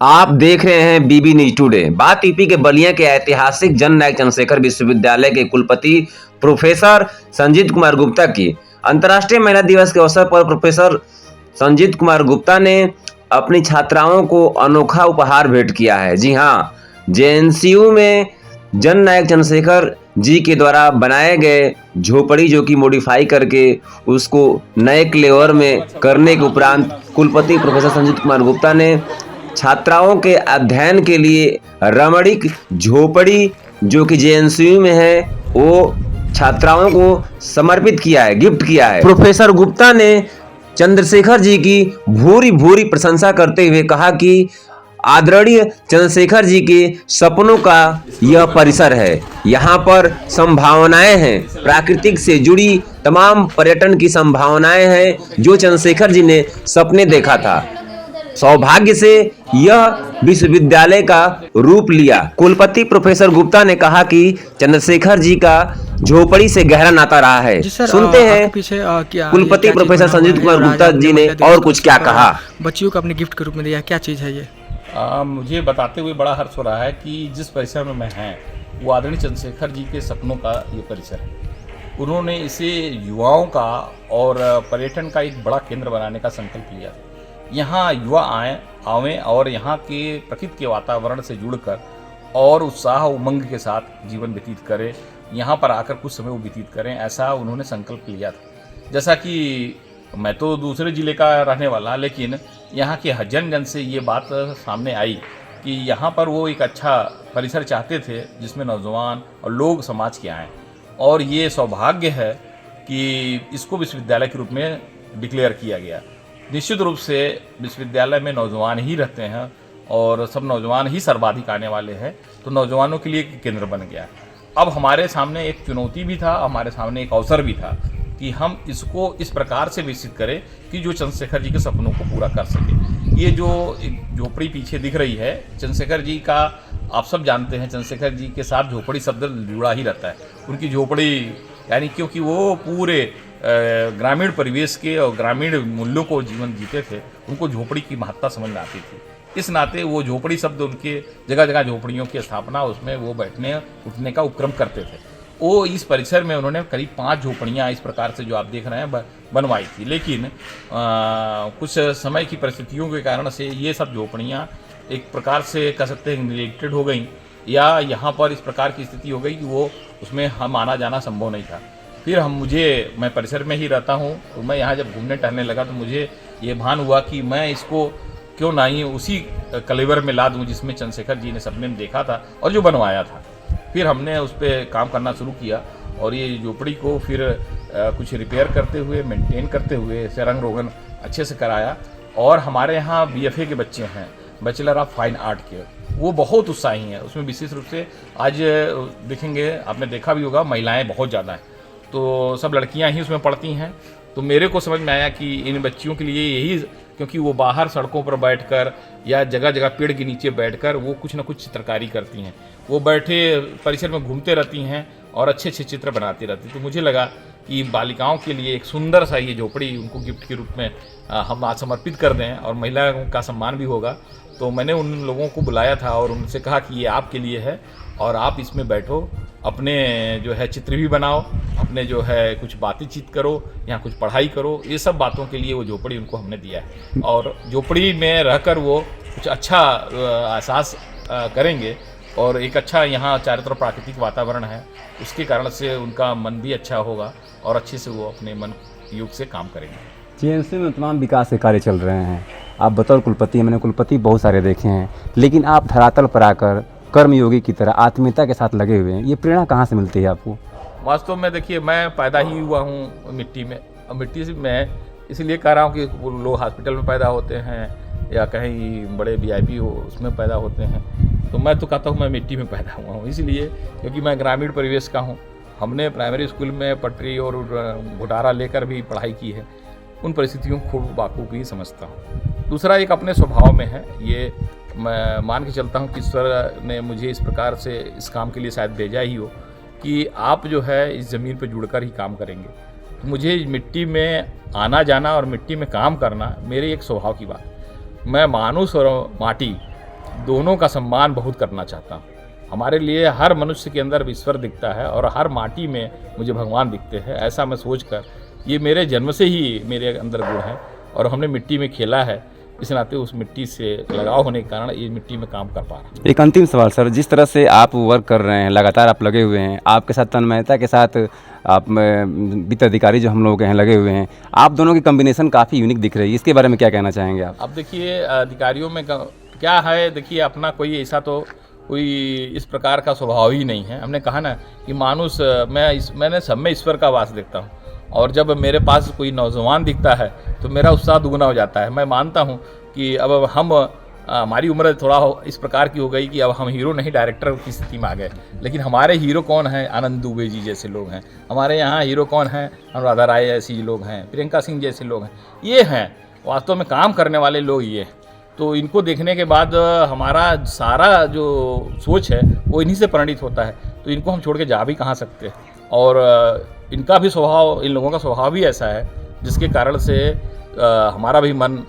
आप देख रहे हैं बीबी न्यूज टुडे। बात यूपी के बलिया के ऐतिहासिक जननायक चंद्रशेखर विश्वविद्यालय के कुलपति प्रोफेसर संजीत कुमार गुप्ता की। अंतर्राष्ट्रीय महिला दिवस के अवसर पर प्रोफेसर संजीत कुमार गुप्ता ने अपनी छात्राओं को अनोखा उपहार भेंट किया है। जी हाँ, जेएनसीयू में जननायक चंद्रशेखर जी के द्वारा बनाए गए झोपड़ी जो कि मॉडिफाई करके उसको नए क्लेवर में करने के उपरांत कुलपति प्रोफेसर संजीत कुमार गुप्ता ने छात्राओं के अध्ययन के लिए रमणीक झोपड़ी जो कि जेएनसीयू में है वो छात्राओं को समर्पित किया है, गिफ्ट किया है। प्रोफेसर गुप्ता ने चंद्रशेखर जी की भूरी भूरी प्रशंसा करते हुए कहा कि आदरणीय चंद्रशेखर जी के सपनों का यह परिसर है। यहाँ पर संभावनाएं हैं, प्राकृतिक से जुड़ी तमाम पर्यटन की संभावनाएं हैं जो चंद्रशेखर जी ने सपने देखा था। सौभाग्य से यह विश्वविद्यालय का रूप लिया। कुलपति प्रोफेसर गुप्ता ने कहा कि चंद्रशेखर जी का झोपड़ी से गहरा नाता रहा है। सुनते हैं कुलपति प्रोफेसर संजीत कुमार गुप्ता जी ने और कुछ क्या कहा। बच्चियों को अपने गिफ्ट के रूप में दिया, क्या चीज़ है ये? मुझे बताते हुए बड़ा हर्ष हो रहा है कि जिस परिसर में मैं हैं वो आदरणीय चंद्रशेखर जी के सपनों का ये परिसर है। उन्होंने इसे युवाओं का और पर्यटन का एक बड़ा केंद्र बनाने का संकल्प लिया। यहाँ युवा आवें और यहाँ के प्रकृति के वातावरण से जुड़कर और उत्साह उमंग के साथ जीवन व्यतीत करें, यहाँ पर आकर कुछ समय वो व्यतीत करें, ऐसा उन्होंने संकल्प लिया था। जैसा कि मैं तो दूसरे ज़िले का रहने वाला, लेकिन यहाँ के जन से ये बात सामने आई कि यहाँ पर वो एक अच्छा परिसर चाहते थे जिसमें नौजवान और लोग समाज के आएँ, और ये सौभाग्य है कि इसको विश्वविद्यालय के रूप में डिक्लेयर किया गया। निश्चित रूप से विश्वविद्यालय में नौजवान ही रहते हैं और सब नौजवान ही सर्वाधिक आने वाले हैं, तो नौजवानों के लिए एक केंद्र बन गया। अब हमारे सामने एक चुनौती भी था, हमारे सामने एक अवसर भी था कि हम इसको इस प्रकार से विकसित करें कि जो चंद्रशेखर जी के सपनों को पूरा कर सके। ये जो एक झोपड़ी पीछे दिख रही है, चंद्रशेखर जी का आप सब जानते हैं, चंद्रशेखर जी के साथ झोपड़ी शब्द जुड़ा ही रहता है। उनकी झोपड़ी यानी क्योंकि वो पूरे ग्रामीण परिवेश के और ग्रामीण मूल्यों को जीवन जीते थे, उनको झोपड़ी की महत्ता समझ में आती थी। इस नाते वो झोपड़ी शब्द उनके जगह जगह झोपड़ियों की स्थापना, उसमें वो बैठने उठने का उपक्रम करते थे। वो इस परिसर में उन्होंने करीब 5 झोपड़ियाँ इस प्रकार से जो आप देख रहे हैं बनवाई थी, लेकिन कुछ समय की परिस्थितियों के कारण से ये सब झोपड़ियाँ एक प्रकार से कह सकते हैं निगलेक्टेड हो गई, या यहाँ पर इस प्रकार की स्थिति हो गई कि वो उसमें हम आना जाना संभव नहीं था। फिर मैं परिसर में ही रहता हूँ, तो मैं यहाँ जब घूमने टहलने लगा तो मुझे ये भान हुआ कि मैं इसको क्यों ना ही उसी कलेवर में ला दूँ जिसमें चंद्रशेखर जी ने सपने में देखा था और जो बनवाया था। फिर हमने उस पर काम करना शुरू किया और ये झोपड़ी को फिर कुछ रिपेयर करते हुए, मेंटेन करते हुए इसे रंग रोगन अच्छे से कराया। और हमारे यहाँ बीएफए के बच्चे हैं, बैचलर ऑफ फाइन आर्ट के, वो बहुत उत्साही हैं। उसमें विशेष रूप से आज देखेंगे, आपने देखा भी होगा, महिलाएं बहुत ज़्यादा हैं, तो सब लड़कियां ही उसमें पढ़ती हैं। तो मेरे को समझ में आया कि इन बच्चियों के लिए यही, क्योंकि वो बाहर सड़कों पर बैठकर या जगह जगह पेड़ के नीचे बैठकर वो कुछ ना कुछ चित्रकारी करती हैं, वो बैठे परिसर में घूमते रहती हैं और अच्छे अच्छे चित्र बनाती रहती। तो मुझे लगा कि बालिकाओं के लिए एक सुंदर सा ये झोपड़ी उनको गिफ्ट के रूप में हम आज समर्पित कर दें और महिलाओं का सम्मान भी होगा। तो मैंने उन लोगों को बुलाया था और उनसे कहा कि ये आपके लिए है और आप इसमें बैठो, अपने जो है चित्र भी बनाओ, अपने जो है कुछ बातचीत करो, यहाँ कुछ पढ़ाई करो। ये सब बातों के लिए वो झोपड़ी उनको हमने दिया है और झोपड़ी में रहकर वो कुछ अच्छा एहसास करेंगे और एक अच्छा यहाँ चारों तरफ प्राकृतिक वातावरण है, उसके कारण से उनका मन भी अच्छा होगा और अच्छे से वो अपने मन योग से काम करेंगे। जेएनसीयू में तमाम विकास के कार्य चल रहे हैं। आप बतौर कुलपति, मैंने कुलपति बहुत सारे देखे हैं, लेकिन आप धरातल पर आकर कर्मयोगी की तरह आत्मीयता के साथ लगे हुए हैं। ये प्रेरणा कहाँ से मिलती है आपको? वास्तव में देखिए, मैं पैदा ही हुआ हूँ मिट्टी में, और मिट्टी से मैं इसलिए कह रहा हूँ कि वो लोग हॉस्पिटल में पैदा होते हैं या कहीं बड़े वीआईपी हो उसमें पैदा होते हैं, तो मैं तो कहता हूँ मैं मिट्टी में पैदा हुआ हूँ, इसलिए क्योंकि मैं ग्रामीण परिवेश का हूँ। हमने प्राइमरी स्कूल में पटरी और घुटारा लेकर भी पढ़ाई की है, उन परिस्थितियों को खूब बाखूबी समझता हूँ। दूसरा एक अपने स्वभाव में है, ये मैं मान के चलता हूँ कि ईश्वर ने मुझे इस प्रकार से इस काम के लिए शायद भेजा ही हो कि आप जो है इस ज़मीन पर जुड़कर ही काम करेंगे। तो मुझे मिट्टी में आना जाना और मिट्टी में काम करना मेरे एक स्वभाव की बात। मैं मानुष और माटी दोनों का सम्मान बहुत करना चाहता हूँ। हमारे लिए हर मनुष्य के अंदर ईश्वर दिखता है और हर माटी में मुझे भगवान दिखते हैं, ऐसा मैं सोचकर, ये मेरे जन्म से ही मेरे अंदर गुण है और हमने मिट्टी में खेला है, इस नाते उस मिट्टी से लगाव होने के कारण ये मिट्टी में काम कर पा रहा हूँ। एक अंतिम सवाल सर, जिस तरह से आप वर्क कर रहे हैं, लगातार आप लगे हुए हैं, आपके साथ तन्मयता के साथ आप वित्त अधिकारी जो हम लोग हैं लगे हुए हैं, आप दोनों की कॉम्बिनेशन काफ़ी यूनिक दिख रही है, इसके बारे में क्या कहना चाहेंगे आप? अब देखिए अधिकारियों में क्या है, देखिए अपना कोई ऐसा तो कोई इस प्रकार का स्वभाव ही नहीं है। हमने कहा ना कि मानुष मैंने सब में ईश्वर का वास देखता हूँ, और जब मेरे पास कोई नौजवान दिखता है तो मेरा उत्साह दुगना हो जाता है। मैं मानता हूँ कि अब हम हमारी उम्र थोड़ा इस प्रकार की हो गई कि अब हम हीरो नहीं डायरेक्टर की स्थिति में आ गए, लेकिन हमारे हीरो कौन हैं? आनंद दुबे जी जैसे लोग हैं हमारे यहाँ हीरो, कौन हैं? अनुराधा राय जैसी लोग हैं, प्रियंका सिंह जैसे लोग हैं, ये हैं वास्तव में काम करने वाले लोग ये हैं। तो इनको देखने के बाद हमारा सारा जो सोच है वो इन्हीं से प्रणीत होता है, तो इनको हम छोड़ के जा भी कहाँ सकते। और इनका भी स्वभाव, इन लोगों का स्वभाव भी ऐसा है जिसके कारण से हमारा भी मन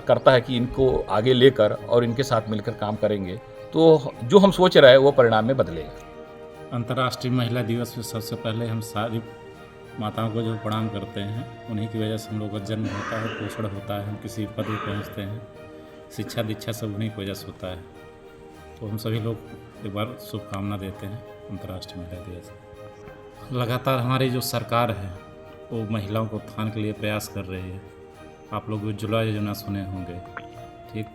करता है कि इनको आगे लेकर और इनके साथ मिलकर काम करेंगे तो जो हम सोच रहे हैं वो परिणाम में बदलेगा। अंतर्राष्ट्रीय महिला दिवस पे सबसे पहले हम सारी माताओं को जो प्रणाम करते हैं, उन्हीं की वजह से हम लोग का जन्म होता है, पोषण होता है, हम किसी पद पर पहुँचते हैं, शिक्षा दीक्षा सब उन्हीं की वजह से होता है। तो हम सभी लोग एक बार शुभकामना देते हैं अंतर्राष्ट्रीय महिला दिवस। लगातार हमारी जो सरकार है वो महिलाओं को उत्थान के लिए प्रयास कर रही है। आप लोग उज्ज्वला योजना सुने होंगे, ठीक,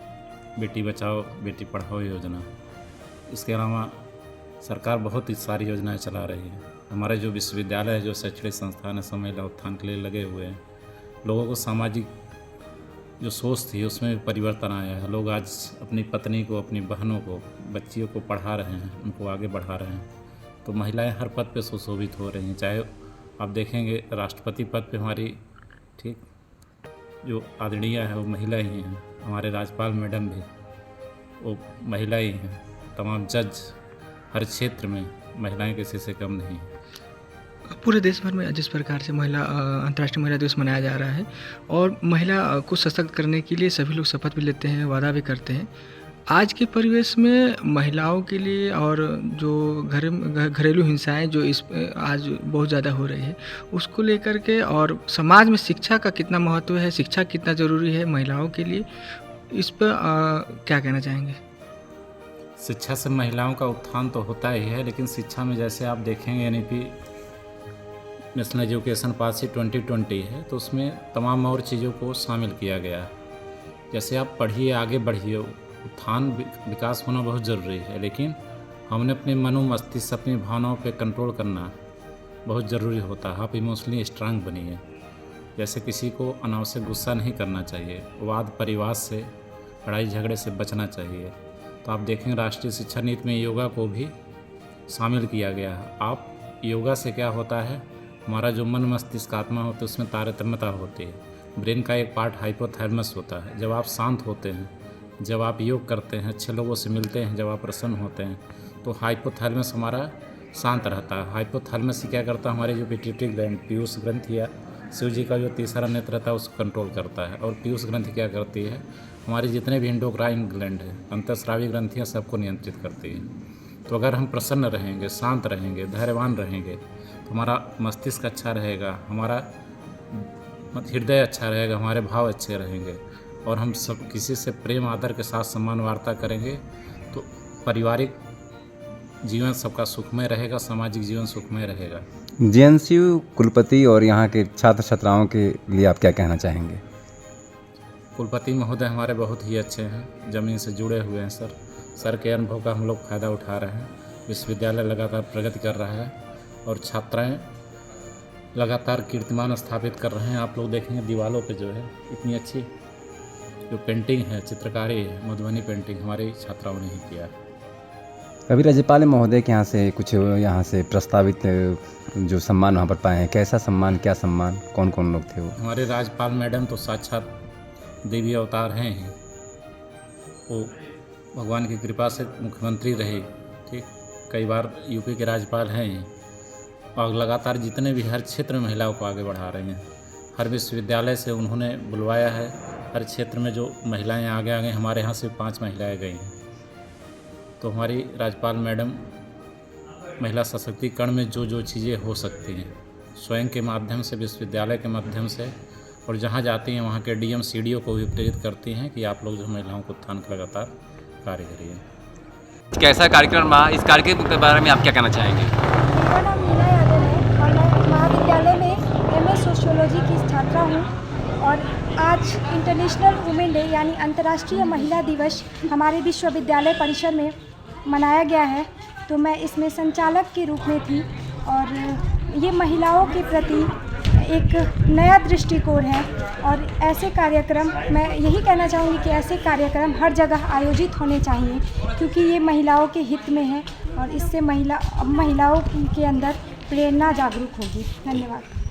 बेटी बचाओ बेटी पढ़ाओ योजना। इसके अलावा सरकार बहुत ही सारी योजनाएं चला रही है। हमारे जो विश्वविद्यालय है, जो शैक्षणिक संस्थान है, सब महिला उत्थान के लिए लगे हुए हैं। लोगों को सामाजिक जो सोच थी उसमें भी परिवर्तन आया है। लोग आज अपनी पत्नी को, अपनी बहनों को, बच्चियों को पढ़ा रहे हैं, उनको आगे बढ़ा रहे हैं। तो महिलाएं हर पद पे सुशोभित हो रही हैं। चाहे आप देखेंगे राष्ट्रपति पद पे हमारी, ठीक, जो आदरणीय है वो महिला ही हैं। हमारे राज्यपाल मैडम भी वो महिला ही हैं। तमाम जज हर क्षेत्र में महिलाएं किसी से कम नहीं हैं। पूरे देश भर में जिस प्रकार से अंतर्राष्ट्रीय महिला दिवस मनाया जा रहा है और महिला को सशक्त करने के लिए सभी लोग शपथ भी लेते हैं, वादा भी करते हैं, आज के परिवेश में महिलाओं के लिए और जो घरेलू हिंसाएं जो आज बहुत ज़्यादा हो रही है उसको लेकर के, और समाज में शिक्षा का कितना महत्व है, शिक्षा कितना ज़रूरी है महिलाओं के लिए, इस पर क्या कहना चाहेंगे? शिक्षा से महिलाओं का उत्थान तो होता ही है, लेकिन शिक्षा में जैसे आप देखेंगे NEP नेशनल एजुकेशन पॉलिसी 2020 है, तो उसमें तमाम और चीज़ों को शामिल किया गया है। जैसे आप पढ़िए, आगे बढ़िए, उत्थान विकास होना बहुत ज़रूरी है, लेकिन हमने अपने मनो मस्तिष्क, अपनी भावनाओं पे कंट्रोल करना बहुत ज़रूरी होता है। आप इमोशनली स्ट्रांग बनिए। जैसे किसी को अनावश्यक गुस्सा नहीं करना चाहिए, वाद परिवाद से, लड़ाई झगड़े से बचना चाहिए। तो आप देखेंगे राष्ट्रीय शिक्षा नीति में योगा को भी शामिल किया गया है। आप योगा से क्या होता है, हमारा जो मन मस्तिष्क आत्मा होता है उसमें तारतम्यता होती है। ब्रेन का एक पार्ट हाइपोथैलेमस होता है। जब आप शांत होते हैं, जब आप योग करते हैं, अच्छे लोगों से मिलते हैं, जब आप प्रसन्न होते हैं, तो हाइपोथैलेमस हमारा शांत रहता है। हाइपोथैलेमस ही क्या करता है, हमारी जो पिट्यूटरी ग्लैंड, पीयूष ग्रंथि या शिव जी का जो तीसरा नेत्र रहता है उसको कंट्रोल करता है। और पीयूष ग्रंथि क्या करती है, हमारे जितने भी एंडोक्राइन ग्लैंड है, अंतःस्रावी ग्रंथियाँ, सबको नियंत्रित करती है। तो अगर हम प्रसन्न रहेंगे, शांत रहेंगे, धैर्यवान रहेंगे, तो हमारा मस्तिष्क अच्छा रहेगा, हमारा हृदय अच्छा रहेगा, हमारे भाव अच्छे रहेंगे, और हम सब किसी से प्रेम आदर के साथ सम्मान वार्ता करेंगे, तो पारिवारिक जीवन सबका सुखमय रहेगा, सामाजिक जीवन सुखमय रहेगा। JNCU कुलपति और यहाँ के छात्र छात्राओं के लिए आप क्या कहना चाहेंगे? कुलपति महोदय हमारे बहुत ही अच्छे हैं, ज़मीन से जुड़े हुए हैं। सर के अनुभव का हम लोग फ़ायदा उठा रहे हैं। विश्वविद्यालय लगातार प्रगति कर रहा है और छात्राएं लगातार कीर्तिमान स्थापित कर रहे हैं। आप लोग देखेंगे दीवारों पे जो है इतनी अच्छी जो पेंटिंग है, चित्रकारी है, मधुबनी पेंटिंग हमारी छात्राओं ने ही किया। कभी राज्यपाल महोदय के यहाँ से कुछ यहाँ से प्रस्तावित जो सम्मान वहाँ पर पाए हैं, कैसा सम्मान, क्या सम्मान, कौन कौन लोग थे वो? हमारे राज्यपाल मैडम तो साक्षात देवी अवतार हैं ही। वो भगवान की कृपा से मुख्यमंत्री रहे, ठीक, कई बार यूपी के राज्यपाल हैं ही, और लगातार जितने भी हर क्षेत्र में महिलाओं को आगे बढ़ा रहे हैं। हर विश्वविद्यालय से उन्होंने बुलवाया है, हर क्षेत्र में जो महिलाएं आगे हमारे यहाँ से 5 महिलाएं गई हैं। तो हमारी राज्यपाल मैडम महिला सशक्तिकरण में जो जो चीज़ें हो सकती हैं स्वयं के माध्यम से, विश्वविद्यालय के माध्यम से, और जहाँ जाती हैं वहाँ के डीएम सीडीओ को भी प्रेरित करती हैं कि आप लोग जो महिलाओं को उत्थान का लगातार कार्य करिए। कैसा कार्यक्रम रहा, इस कार्यक्रम के बारे में आप क्या कहना चाहेंगे? मेरा नाम मीना यादव है और मैं महाविद्यालय में एमए सोशियोलॉजी की छात्रा हूँ। और आज इंटरनेशनल वुमेन डे यानी अंतर्राष्ट्रीय महिला दिवस हमारे विश्वविद्यालय परिसर में मनाया गया है। तो मैं इसमें संचालक के रूप में थी और ये महिलाओं के प्रति एक नया दृष्टिकोण है। और ऐसे कार्यक्रम, मैं यही कहना चाहूँगी कि ऐसे कार्यक्रम हर जगह आयोजित होने चाहिए, क्योंकि ये महिलाओं के हित में है और इससे महिलाओं के अंदर प्रेरणा जागरूक होगी। धन्यवाद।